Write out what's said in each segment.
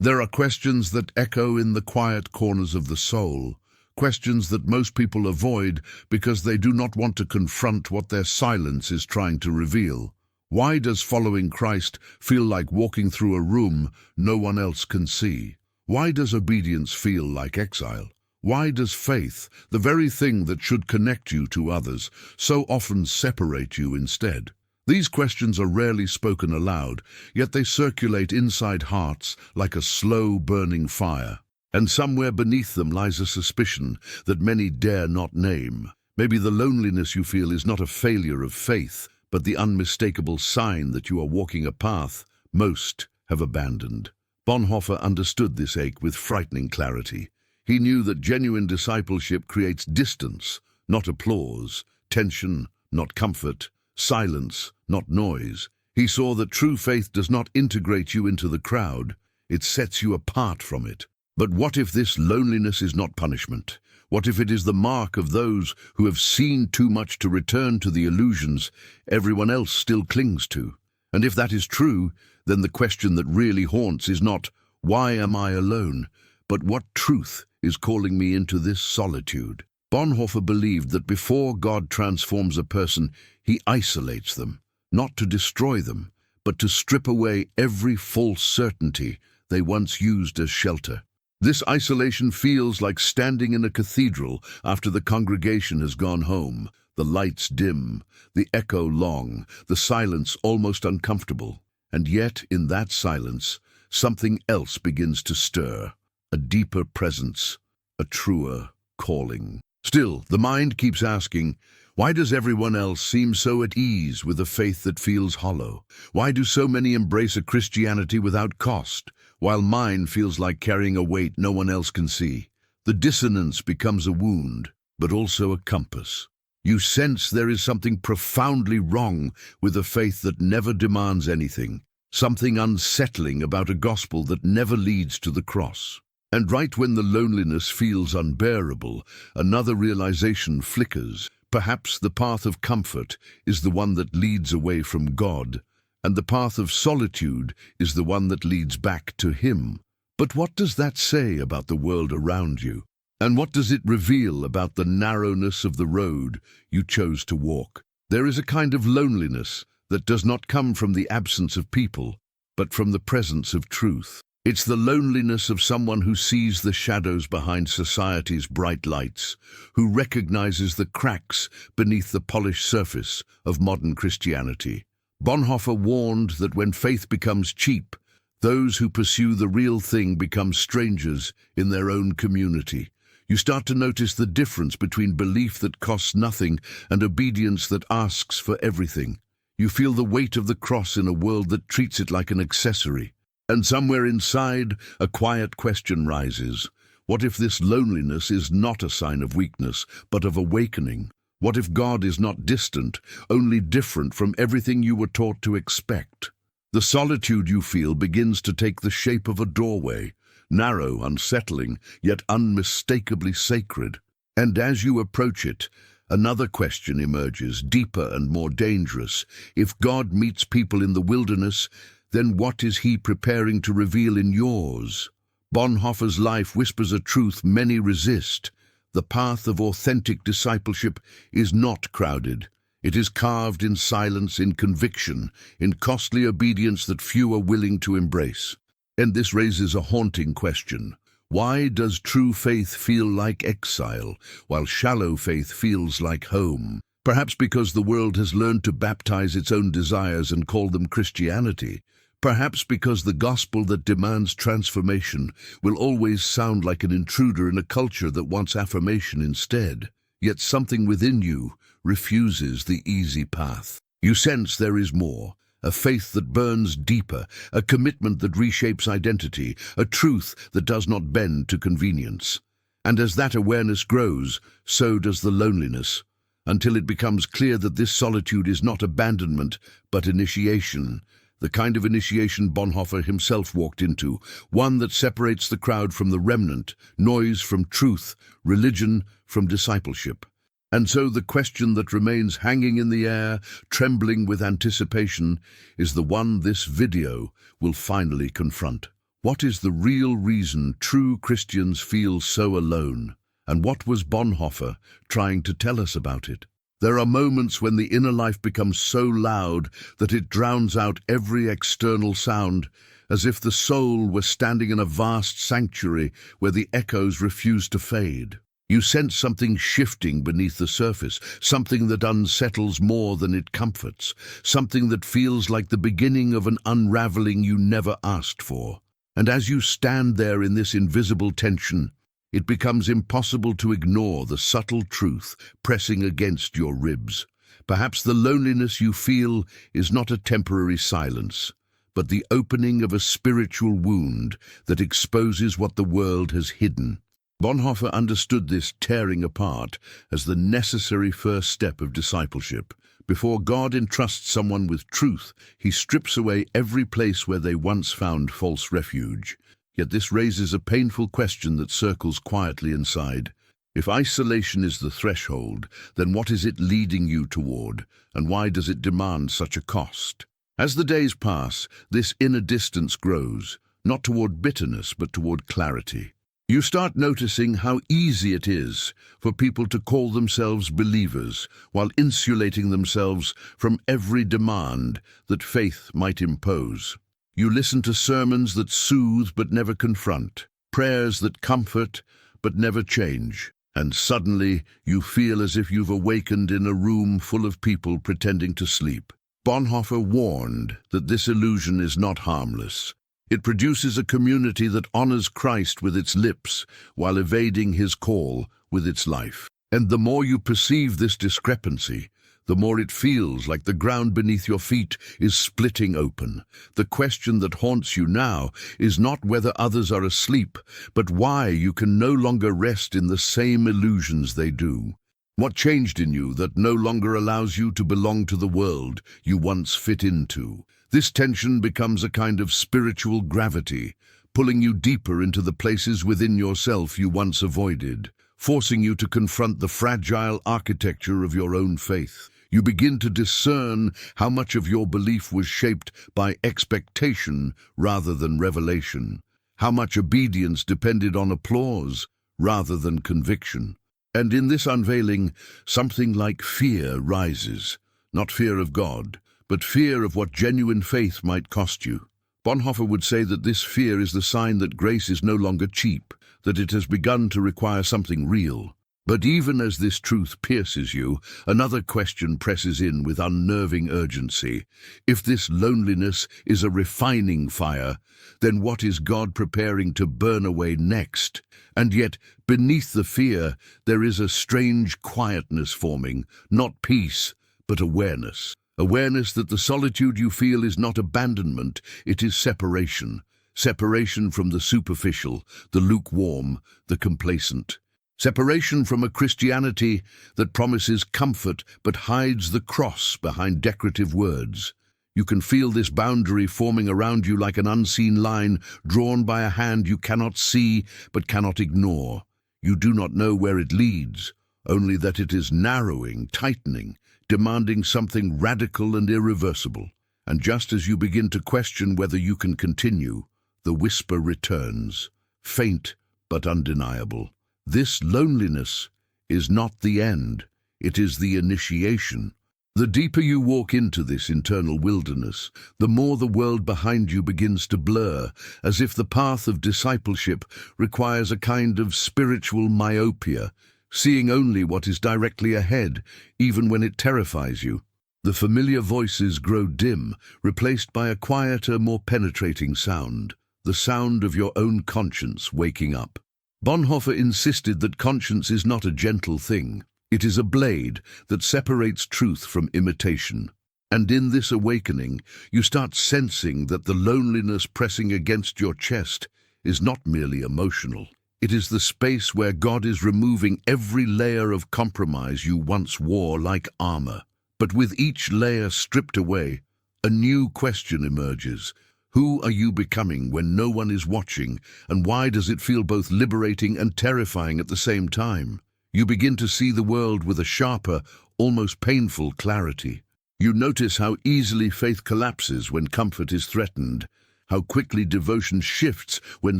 There are questions that echo in the quiet corners of the soul, questions that most people avoid because they do not want to confront what their silence is trying to reveal. Why does following Christ feel like walking through a room no one else can see? Why does obedience feel like exile? Why does faith, the very thing that should connect you to others, so often separate you instead? These questions are rarely spoken aloud, yet they circulate inside hearts like a slow burning fire. And somewhere beneath them lies a suspicion that many dare not name. Maybe the loneliness you feel is not a failure of faith, but the unmistakable sign that you are walking a path most have abandoned. Bonhoeffer understood this ache with frightening clarity. He knew that genuine discipleship creates distance, not applause, tension, not comfort, silence, not noise. He saw that true faith does not integrate you into the crowd, it sets you apart from it. But what if this loneliness is not punishment? What if it is the mark of those who have seen too much to return to the illusions everyone else still clings to? And if that is true, then the question that really haunts is not, why am I alone? But what truth is calling me into this solitude? Bonhoeffer believed that before God transforms a person, he isolates them, not to destroy them, but to strip away every false certainty they once used as shelter. This isolation feels like standing in a cathedral after the congregation has gone home, the lights dim, the echo long, the silence almost uncomfortable. And yet, in that silence, something else begins to stir, a deeper presence, a truer calling. Still, the mind keeps asking, why does everyone else seem so at ease with a faith that feels hollow? Why do so many embrace a Christianity without cost, while mine feels like carrying a weight no one else can see? The dissonance becomes a wound, but also a compass. You sense there is something profoundly wrong with a faith that never demands anything, something unsettling about a gospel that never leads to the cross. And right when the loneliness feels unbearable, another realization flickers. Perhaps the path of comfort is the one that leads away from God, and the path of solitude is the one that leads back to Him. But what does that say about the world around you? And what does it reveal about the narrowness of the road you chose to walk? There is a kind of loneliness that does not come from the absence of people, but from the presence of truth. It's the loneliness of someone who sees the shadows behind society's bright lights, who recognizes the cracks beneath the polished surface of modern Christianity. Bonhoeffer warned that when faith becomes cheap, those who pursue the real thing become strangers in their own community. You start to notice the difference between belief that costs nothing and obedience that asks for everything. You feel the weight of the cross in a world that treats it like an accessory. And somewhere inside, a quiet question rises. What if this loneliness is not a sign of weakness, but of awakening? What if God is not distant, only different from everything you were taught to expect? The solitude you feel begins to take the shape of a doorway, narrow, unsettling, yet unmistakably sacred. And as you approach it, another question emerges, deeper and more dangerous. If God meets people in the wilderness, then what is He preparing to reveal in yours? Bonhoeffer's life whispers a truth many resist. The path of authentic discipleship is not crowded. It is carved in silence, in conviction, in costly obedience that few are willing to embrace. And this raises a haunting question. Why does true faith feel like exile, while shallow faith feels like home? Perhaps because the world has learned to baptize its own desires and call them Christianity. Perhaps because the gospel that demands transformation will always sound like an intruder in a culture that wants affirmation instead. Yet something within you refuses the easy path. You sense there is more, a faith that burns deeper, a commitment that reshapes identity, a truth that does not bend to convenience. And as that awareness grows, so does the loneliness, until it becomes clear that this solitude is not abandonment, but initiation. The kind of initiation Bonhoeffer himself walked into, one that separates the crowd from the remnant, noise from truth, religion from discipleship. And so the question that remains hanging in the air, trembling with anticipation, is the one this video will finally confront. What is the real reason true Christians feel so alone? And what was Bonhoeffer trying to tell us about it? There are moments when the inner life becomes so loud that it drowns out every external sound, as if the soul were standing in a vast sanctuary where the echoes refuse to fade. You sense something shifting beneath the surface, something that unsettles more than it comforts, something that feels like the beginning of an unraveling you never asked for. And as you stand there in this invisible tension, it becomes impossible to ignore the subtle truth pressing against your ribs. Perhaps the loneliness you feel is not a temporary silence, but the opening of a spiritual wound that exposes what the world has hidden. Bonhoeffer understood this tearing apart as the necessary first step of discipleship. Before God entrusts someone with truth, he strips away every place where they once found false refuge. Yet this raises a painful question that circles quietly inside. If isolation is the threshold, then what is it leading you toward, and why does it demand such a cost? As the days pass, this inner distance grows, not toward bitterness but toward clarity. You start noticing how easy it is for people to call themselves believers while insulating themselves from every demand that faith might impose. You listen to sermons that soothe but never confront, prayers that comfort but never change, and suddenly you feel as if you've awakened in a room full of people pretending to sleep. Bonhoeffer warned that this illusion is not harmless. It produces a community that honors Christ with its lips while evading his call with its life. And the more you perceive this discrepancy, the more it feels like the ground beneath your feet is splitting open. The question that haunts you now is not whether others are asleep, but why you can no longer rest in the same illusions they do. What changed in you that no longer allows you to belong to the world you once fit into? This tension becomes a kind of spiritual gravity, pulling you deeper into the places within yourself you once avoided, forcing you to confront the fragile architecture of your own faith. You begin to discern how much of your belief was shaped by expectation rather than revelation, how much obedience depended on applause rather than conviction. And in this unveiling, something like fear rises, not fear of God, but fear of what genuine faith might cost you. Bonhoeffer would say that this fear is the sign that grace is no longer cheap, that it has begun to require something real. But even as this truth pierces you, another question presses in with unnerving urgency. If this loneliness is a refining fire, then what is God preparing to burn away next? And yet, beneath the fear, there is a strange quietness forming, not peace, but awareness. Awareness that the solitude you feel is not abandonment, it is separation. Separation from the superficial, the lukewarm, the complacent. Separation from a Christianity that promises comfort but hides the cross behind decorative words. You can feel this boundary forming around you like an unseen line drawn by a hand you cannot see but cannot ignore. You do not know where it leads, only that it is narrowing, tightening, demanding something radical and irreversible. And just as you begin to question whether you can continue, the whisper returns, faint but undeniable. This loneliness is not the end, it is the initiation. The deeper you walk into this internal wilderness, the more the world behind you begins to blur, as if the path of discipleship requires a kind of spiritual myopia, seeing only what is directly ahead, even when it terrifies you. The familiar voices grow dim, replaced by a quieter, more penetrating sound, the sound of your own conscience waking up. Bonhoeffer insisted that conscience is not a gentle thing. It is a blade that separates truth from imitation. And in this awakening, you start sensing that the loneliness pressing against your chest is not merely emotional. It is the space where God is removing every layer of compromise you once wore like armor. But with each layer stripped away, a new question emerges. Who are you becoming when no one is watching, and why does it feel both liberating and terrifying at the same time? You begin to see the world with a sharper, almost painful clarity. You notice how easily faith collapses when comfort is threatened, how quickly devotion shifts when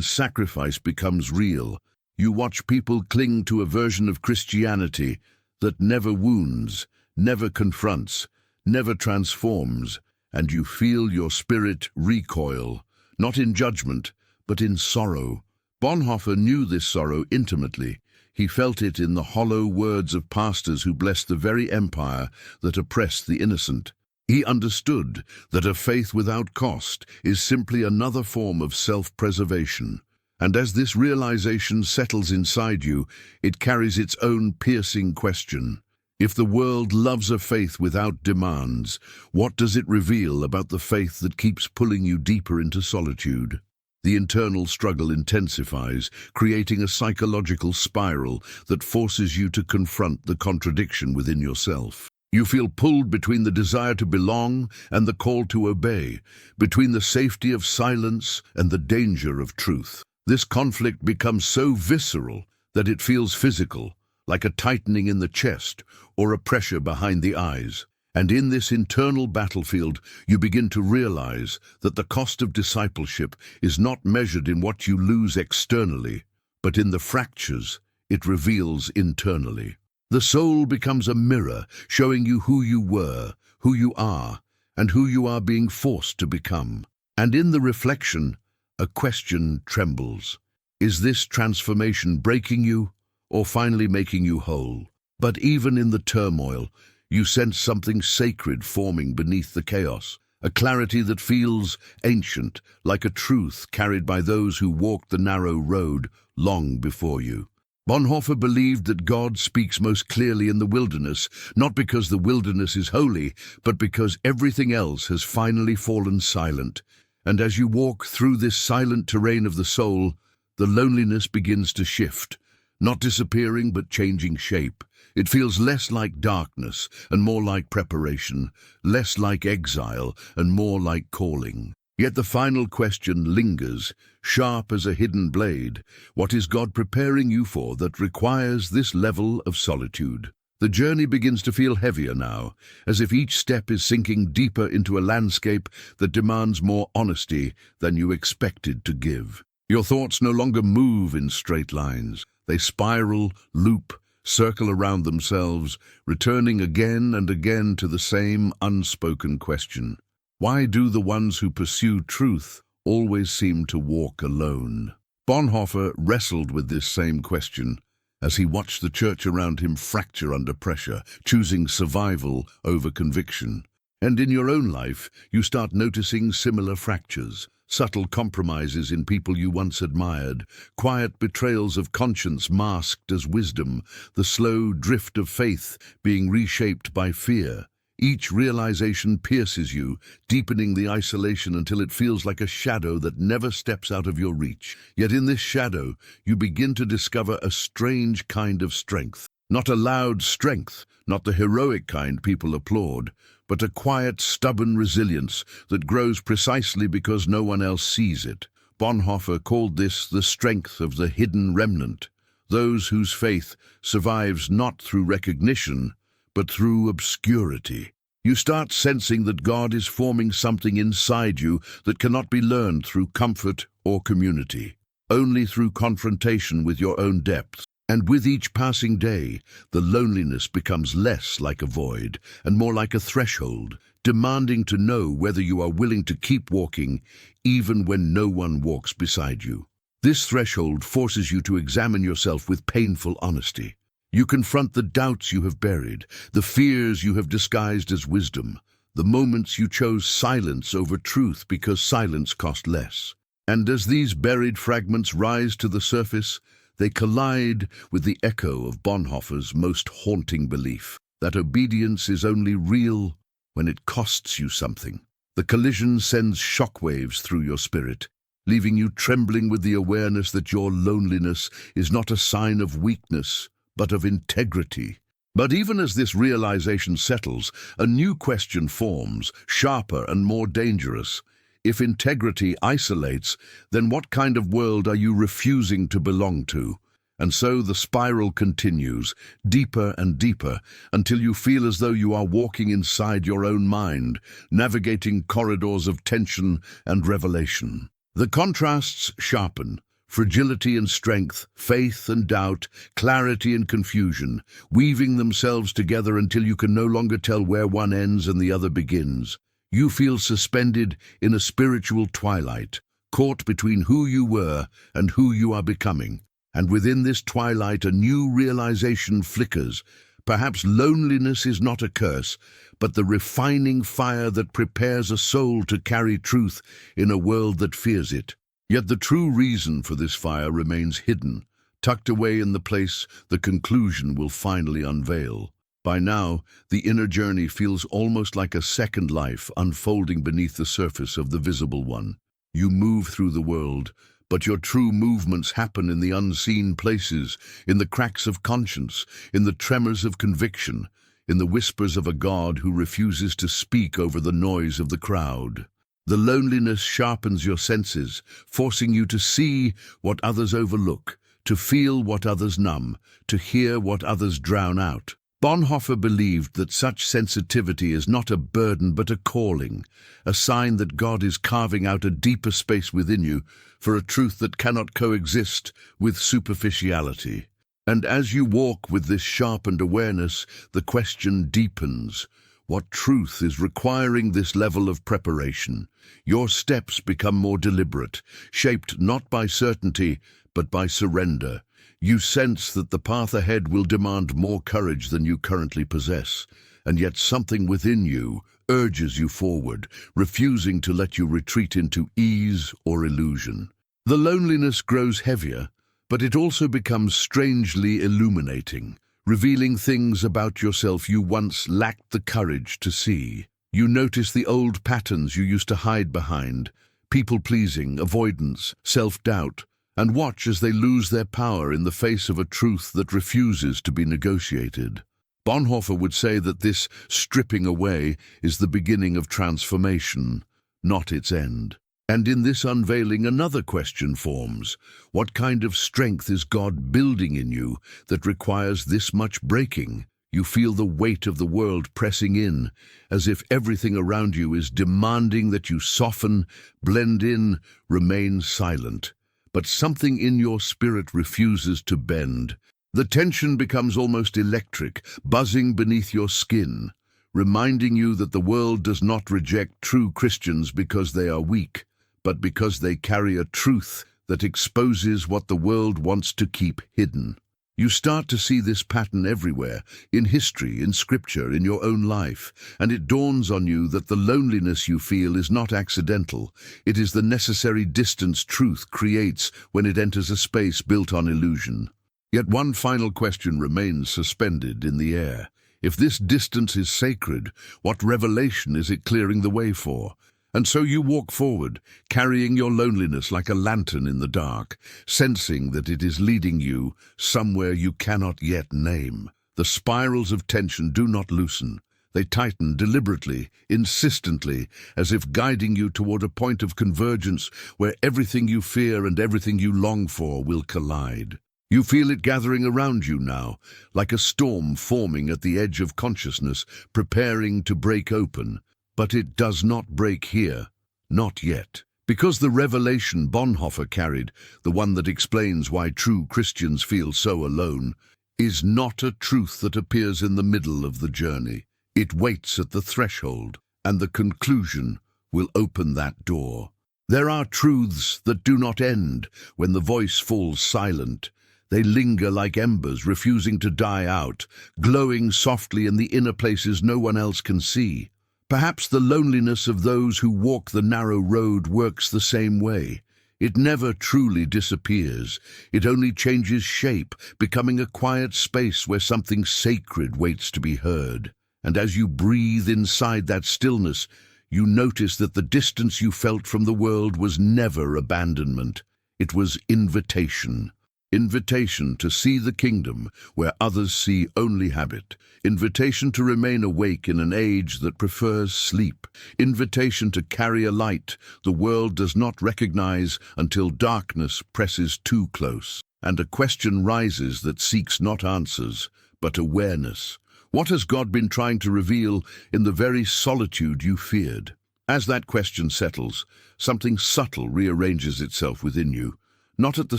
sacrifice becomes real. You watch people cling to a version of Christianity that never wounds, never confronts, never transforms, and you feel your spirit recoil, not in judgment, but in sorrow. Bonhoeffer knew this sorrow intimately. He felt it in the hollow words of pastors who blessed the very empire that oppressed the innocent. He understood that a faith without cost is simply another form of self-preservation. And as this realization settles inside you, it carries its own piercing question. If the world loves a faith without demands, what does it reveal about the faith that keeps pulling you deeper into solitude? The internal struggle intensifies, creating a psychological spiral that forces you to confront the contradiction within yourself. You feel pulled between the desire to belong and the call to obey, between the safety of silence and the danger of truth. This conflict becomes so visceral that it feels physical, like a tightening in the chest or a pressure behind the eyes. And in this internal battlefield, you begin to realize that the cost of discipleship is not measured in what you lose externally, but in the fractures it reveals internally. The soul becomes a mirror, showing you who you were, who you are, and who you are being forced to become. And in the reflection, a question trembles. Is this transformation breaking you, or finally making you whole? But even in the turmoil, you sense something sacred forming beneath the chaos, a clarity that feels ancient, like a truth carried by those who walked the narrow road long before you. Bonhoeffer believed that God speaks most clearly in the wilderness, not because the wilderness is holy, but because everything else has finally fallen silent. And as you walk through this silent terrain of the soul, the loneliness begins to shift, not disappearing but changing shape. It feels less like darkness and more like preparation, less like exile and more like calling. Yet the final question lingers, sharp as a hidden blade. What is God preparing you for that requires this level of solitude? The journey begins to feel heavier now, as if each step is sinking deeper into a landscape that demands more honesty than you expected to give. Your thoughts no longer move in straight lines. They spiral, loop, circle around themselves, returning again and again to the same unspoken question. Why do the ones who pursue truth always seem to walk alone? Bonhoeffer wrestled with this same question as he watched the church around him fracture under pressure, choosing survival over conviction. And in your own life, you start noticing similar fractures, subtle compromises in people you once admired, quiet betrayals of conscience masked as wisdom, the slow drift of faith being reshaped by fear. Each realization pierces you, deepening the isolation until it feels like a shadow that never steps out of your reach. Yet in this shadow, you begin to discover a strange kind of strength. Not a loud strength, not the heroic kind people applaud, but a quiet, stubborn resilience that grows precisely because no one else sees it. Bonhoeffer called this the strength of the hidden remnant, those whose faith survives not through recognition, but through obscurity. You start sensing that God is forming something inside you that cannot be learned through comfort or community, only through confrontation with your own depths. And with each passing day, the loneliness becomes less like a void and more like a threshold, demanding to know whether you are willing to keep walking even when no one walks beside you. This threshold forces you to examine yourself with painful honesty. You confront the doubts you have buried, the fears you have disguised as wisdom, the moments you chose silence over truth because silence cost less. And as these buried fragments rise to the surface, they collide with the echo of Bonhoeffer's most haunting belief, that obedience is only real when it costs you something. The collision sends shockwaves through your spirit, leaving you trembling with the awareness that your loneliness is not a sign of weakness, but of integrity. But even as this realization settles, a new question forms, sharper and more dangerous. If integrity isolates, then what kind of world are you refusing to belong to? And so the spiral continues, deeper and deeper, until you feel as though you are walking inside your own mind, navigating corridors of tension and revelation. The contrasts sharpen. Fragility and strength, faith and doubt, clarity and confusion, weaving themselves together until you can no longer tell where one ends and the other begins. You feel suspended in a spiritual twilight, caught between who you were and who you are becoming. And within this twilight, a new realization flickers. Perhaps loneliness is not a curse, but the refining fire that prepares a soul to carry truth in a world that fears it. Yet the true reason for this fire remains hidden, tucked away in the place the conclusion will finally unveil. By now, the inner journey feels almost like a second life unfolding beneath the surface of the visible one. You move through the world, but your true movements happen in the unseen places, in the cracks of conscience, in the tremors of conviction, in the whispers of a God who refuses to speak over the noise of the crowd. The loneliness sharpens your senses, forcing you to see what others overlook, to feel what others numb, to hear what others drown out. Bonhoeffer believed that such sensitivity is not a burden but a calling, a sign that God is carving out a deeper space within you for a truth that cannot coexist with superficiality. And as you walk with this sharpened awareness, the question deepens. What truth is requiring this level of preparation? Your steps become more deliberate, shaped not by certainty, but by surrender. You sense that the path ahead will demand more courage than you currently possess, and yet something within you urges you forward, refusing to let you retreat into ease or illusion. The loneliness grows heavier, but it also becomes strangely illuminating, revealing things about yourself you once lacked the courage to see. You notice the old patterns you used to hide behind, people-pleasing, avoidance, self-doubt, and watch as they lose their power in the face of a truth that refuses to be negotiated. Bonhoeffer would say that this stripping away is the beginning of transformation, not its end. And in this unveiling, another question forms. What kind of strength is God building in you that requires this much breaking? You feel the weight of the world pressing in, as if everything around you is demanding that you soften, blend in, remain silent. But something in your spirit refuses to bend. The tension becomes almost electric, buzzing beneath your skin, reminding you that the world does not reject true Christians because they are weak, but because they carry a truth that exposes what the world wants to keep hidden. You start to see this pattern everywhere, in history, in scripture, in your own life, and it dawns on you that the loneliness you feel is not accidental. It is the necessary distance truth creates when it enters a space built on illusion. Yet one final question remains suspended in the air. If this distance is sacred, what revelation is it clearing the way for? And so you walk forward, carrying your loneliness like a lantern in the dark, sensing that it is leading you somewhere you cannot yet name. The spirals of tension do not loosen. They tighten deliberately, insistently, as if guiding you toward a point of convergence where everything you fear and everything you long for will collide. You feel it gathering around you now, like a storm forming at the edge of consciousness, preparing to break open. But it does not break here, not yet. Because the revelation Bonhoeffer carried, the one that explains why true Christians feel so alone, is not a truth that appears in the middle of the journey. It waits at the threshold, and the conclusion will open that door. There are truths that do not end when the voice falls silent. They linger like embers, refusing to die out, glowing softly in the inner places no one else can see. Perhaps the loneliness of those who walk the narrow road works the same way. It never truly disappears. It only changes shape, becoming a quiet space where something sacred waits to be heard. And as you breathe inside that stillness, you notice that the distance you felt from the world was never abandonment. It was invitation. Invitation to see the kingdom where others see only habit. Invitation to remain awake in an age that prefers sleep. Invitation to carry a light the world does not recognize until darkness presses too close. and a question rises that seeks not answers, but awareness. What has God been trying to reveal in the very solitude you feared? As that question settles, something subtle rearranges itself within you, not at the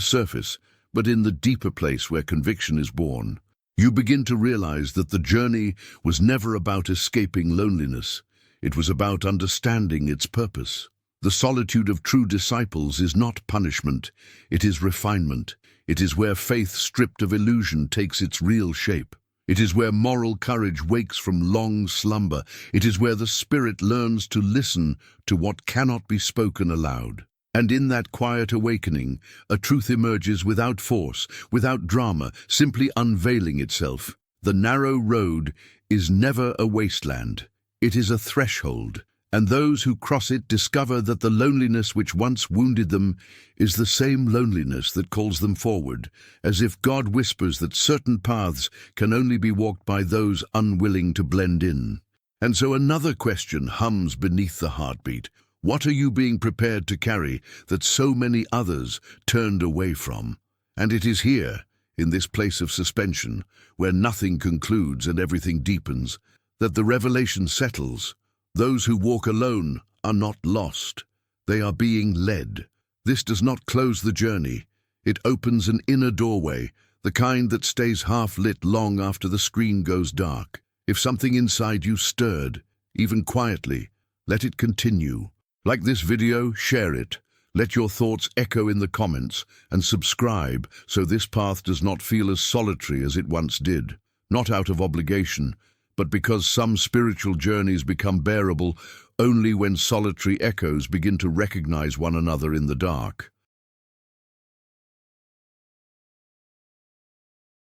surface, but in the deeper place where conviction is born. You begin to realize that the journey was never about escaping loneliness. It was about understanding its purpose. The solitude of true disciples is not punishment, it is refinement. It is where faith stripped of illusion takes its real shape. It is where moral courage wakes from long slumber. It is where the spirit learns to listen to what cannot be spoken aloud. And in that quiet awakening, a truth emerges without force, without drama, simply unveiling itself. The narrow road is never a wasteland. It is a threshold. And those who cross it discover that the loneliness which once wounded them is the same loneliness that calls them forward, as if God whispers that certain paths can only be walked by those unwilling to blend in. And so another question hums beneath the heartbeat. What are you being prepared to carry that so many others turned away from? And it is here, in this place of suspension, where nothing concludes and everything deepens, that the revelation settles. Those who walk alone are not lost. They are being led. This does not close the journey. It opens an inner doorway, the kind that stays half-lit long after the screen goes dark. If something inside you stirred, even quietly, let it continue. Like this video, share it. Let your thoughts echo in the comments and subscribe so this path does not feel as solitary as it once did. Not out of obligation, but because some spiritual journeys become bearable only when solitary echoes begin to recognize one another in the dark.